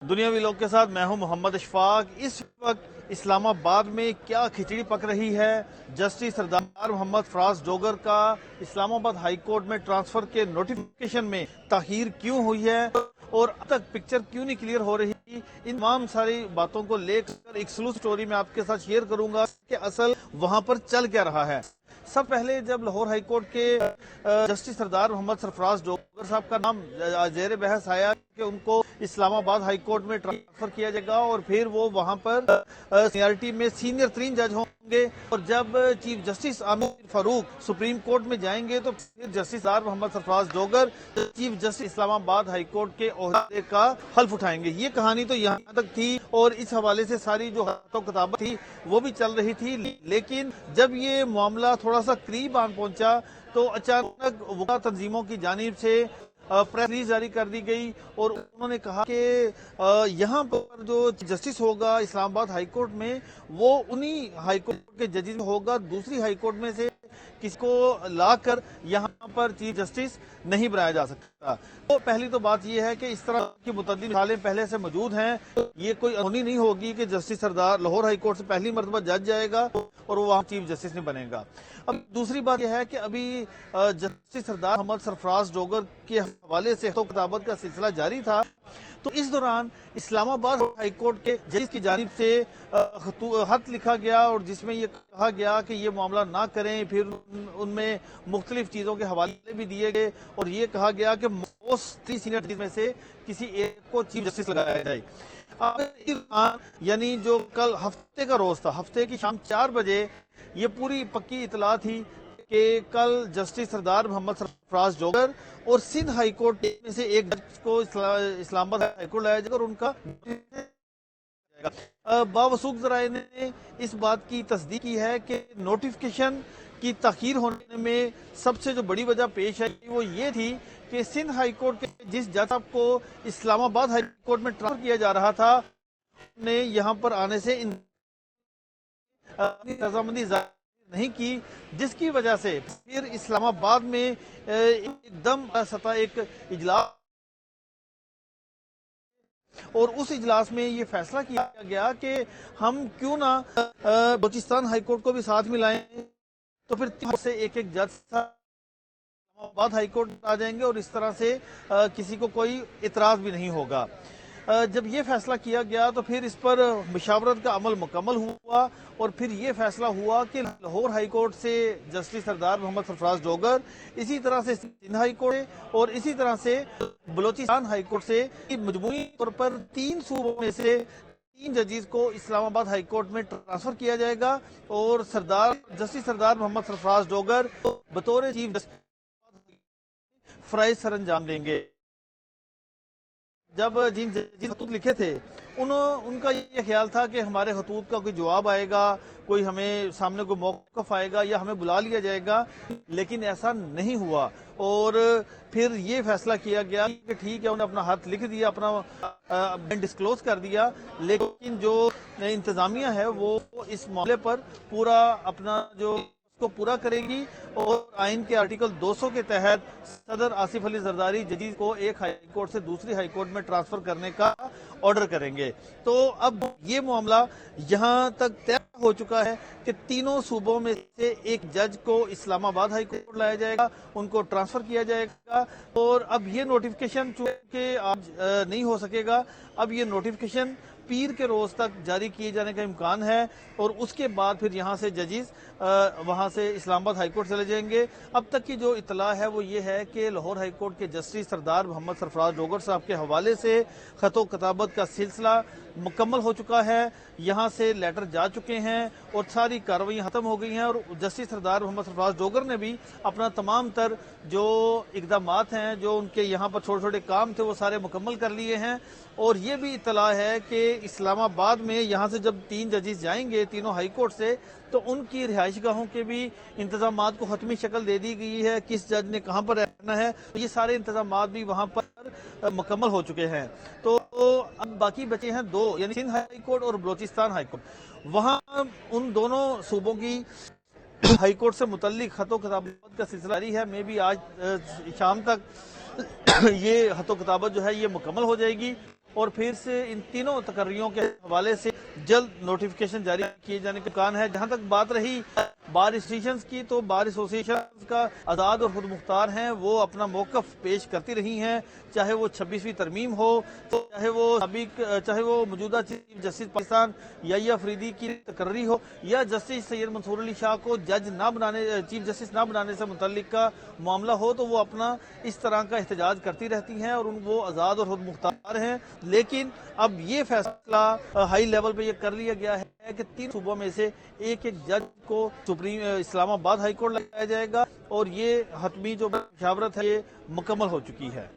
दुनियावी लोग के साथ मैं हूं मोहम्मद अशफाक। इस वक्त इस्लाम आबाद में क्या खिचड़ी पक रही है। जस्टिस सरदार मोहम्मद फराज डोगर का इस्लाम आबाद हाई कोर्ट में ट्रांसफर के नोटिफिकेशन में ताखीर क्यों हुई है और अब तक पिक्चर क्यों नहीं क्लियर हो रही, इन तमाम सारी बातों को लेकर एक्सक्लूसिव स्टोरी में आपके साथ शेयर करूंगा कि असल वहां पर चल क्या रहा है। सब पहले जब लाहौर हाई कोर्ट के जस्टिस सरदार मोहम्मद सरफराज डोगर साहब का नाम जेर बहस आया कि उनको इस्लामाबाद हाई कोर्ट में ट्रांसफर किया जाएगा और फिर वो वहां पर सीनियरिटी में सीनियर तरीन जज होंगे, और जब chief justice Amir Farooq supreme court में जाएंगे तो फिर justice Sardar Mohammad Sarfraz Dogar chief justice Islamabad high court के ओहदे का हल्फ उठाएंगे। ये कहानी तो यहाँ तक थी और इस हवाले से सारी जो हतो किताबत थी वो भी चल रही थी, लेकिन जब ये मामला थोड़ा सा करीब आन पहुंचा तो अचानक वक़ा तंजीमों की जानिब से प्रेस रिलीज जारी कर दी गई और उन्होंने कहा कि यहाँ पर जो जस्टिस होगा इस्लामाबाद हाई कोर्ट में वो उन्हीं हाई कोर्ट के जजेस में होगा, दूसरी हाई कोर्ट में से किसको लाकर यहाँ पर चीफ जस्टिस नहीं बनाया जा सकता। तो पहली तो बात यह है कि इस तरह की मुतअद्दिद मिसालें पहले से मौजूद हैं, ये कोई अनहोनी नहीं होगी कि जस्टिस सरदार लाहौर हाई कोर्ट से पहली मरतबा जज जाएगा और वो वहाँ चीफ जस्टिस नहीं बनेगा। अब दूसरी बात यह है कि अभी जस्टिस सरदार मोहम्मद सरफराज डोगर के हवाले से किताबत का सिलसिला जारी था, तो इस दौरान इस्लामाबाद हाई कोर्ट के जज की जानिब से खत लिखा गया और जिसमें ये कहा गया कि ये मामला ना करें। फिर उनमें मुख्तलिफ चीज़ों के हवाले भी दिए गए और ये कहा गया कि मोस्ट 3 सीनियर जज में से किसी एक को चीफ जस्टिस लगाया जाए। यानी जो कल हफ्ते का रोज था, हफ्ते की शाम 4 बजे ये पूरी पक्की इतला थी कि कल जस्टिस सरदार मोहम्मद सरफराज डोगर और सिंध हाई कोर्ट में से एक जज को इस्लामाबाद हाई कोर्ट लाया जाएगा और उनका बावसूख जराए ने इस बात की तस्दीक की है कि नोटिफिकेशन की ताखीर होने में सबसे जो बड़ी वजह पेश आई वो ये थी कि सिंध हाई कोर्ट के जिस जज साहब को इस्लामाबाद हाई कोर्ट में ट्रांसफर किया जा रहा था ने यहाँ पर आने से रजामंदी नहीं की, जिसकी वजह से फिर इस्लामाबाद में एकदम सतह एक इजलास और उस इजलास में ये फैसला किया गया कि हम क्यों ना बलूचिस्तान हाई कोर्ट को भी साथ मिलाएं। तो फिर 3 से एक जज इस्लामाबाद हाई कोर्ट आ जाएंगे और इस तरह से किसी को कोई इतराज भी नहीं होगा। जब ये फैसला किया गया तो फिर इस पर मुशावरत का अमल मुकम्मल हुआ और फिर ये फैसला हुआ कि लाहौर हाई कोर्ट से जस्टिस सरदार मोहम्मद सरफराज डोगर, इसी तरह से सिंध हाई कोर्ट और इसी तरह से बलूचिस्तान हाई कोर्ट से मजमूई तौर पर 3 सूबों में से 3 जजेस को इस्लामाबाद हाई कोर्ट में ट्रांसफर किया जाएगा और जस्टिस सरदार मोहम्मद सरफराज डोगर बतौर चीफ जस्टिस फराइज सर अंजाम देंगे। जब जिन खतूत लिखे थे उनका ये ख्याल था कि हमारे खतूत का कोई जवाब आएगा, कोई हमें सामने कोई मौक़िफ़ आएगा या हमें बुला लिया जाएगा, लेकिन ऐसा नहीं हुआ। और फिर ये फैसला किया गया कि ठीक है, उन्होंने अपना हाथ लिख दिया, अपना डिस्क्लोज कर दिया, लेकिन जो इंतज़ामिया है वो इस मामले पर पूरा अपना जो को पूरा करेगी और आइन के आर्टिकल 200 के तहत सदर आसिफ अली जरदारी जजीज को एक हाई कोर्ट से दूसरी हाई कोर्ट में ट्रांसफर करने का ऑर्डर करेंगे। तो अब ये मामला यहाँ तक तय हो चुका है कि तीनों सूबों में से एक जज को इस्लामाबाद हाई कोर्ट लाया जाएगा, उनको ट्रांसफर किया जाएगा और अब ये नोटिफिकेशन चूंकि आज नहीं हो सकेगा, अब ये नोटिफिकेशन पीर के रोज तक जारी किए जाने का इम्कान है और उसके बाद फिर यहाँ से जजेस वहाँ से इस्लामाबाद हाई कोर्ट चले जाएंगे। अब तक की जो इतला है वो ये है कि लाहौर हाई कोर्ट के जस्टिस सरदार मोहम्मद सरफराज डोगर साहब के हवाले से खतो किताबत का सिलसिला मुकम्मल हो चुका है, यहाँ से लेटर जा चुके हैं और सारी कार्रवाई खत्म हो गई हैं और जस्टिस सरदार मोहम्मद सरफराज डोगर ने भी अपना तमाम तर जो इकदामात हैं, जो उनके यहाँ पर छोटे छोटे काम थे, वो सारे मुकम्मल कर लिए हैं। और ये भी इतला है कि इस्लामाबाद में यहाँ से जब 3 जजेस जाएंगे तीनों हाई कोर्ट से, तो उनकी रिहाइश गाहों के भी इंतजामात को हतमी शक्ल दे दी गई है, किस जज ने कहाँ पर रहना है, तो ये सारे इंतजामात भी वहाँ पर मुकम्मल हो चुके हैं। तो अब बाकी बचे हैं 2, यानी सिंध हाई कोर्ट और बलूचिस्तान हाई कोर्ट। वहाँ उन दोनों सूबों की हाई कोर्ट से मुतल्लिक खतो किताबत का सिलसिला जारी है। मे भी आज शाम तक ये खतो किताबत जो है ये मुकम्मल हो जाएगी اور پھر سے ان تینوں تقرریوں کے حوالے سے جلد نوٹیفیکیشن جاری کیے جانے کا امکان ہے۔ جہاں تک بات رہی بار ایسوسیشنز کی، تو بار ایسوسیشنز کا آزاد اور خود مختار ہیں، وہ اپنا موقف پیش کرتی رہی ہیں، چاہے وہ 26ویں ترمیم ہو، چاہے وہ موجودہ چیف جسٹس پاکستان یحییٰ افریدی کی تقرری ہو، یا جسٹس سید منصور علی شاہ کو چیف جسٹس نہ بنانے سے متعلق کا معاملہ ہو، تو وہ اپنا اس طرح کا احتجاج کرتی رہتی ہیں اور وہ آزاد اور خود مختار ہیں۔ لیکن اب یہ فیصلہ ہائی لیول پہ یہ کر لیا گیا ہے کہ 3 صوبوں میں سے ایک جج کو اسلام آباد ہائی کورٹ لگایا جائے گا، اور یہ حتمی جو مشاورت ہے یہ مکمل ہو چکی ہے۔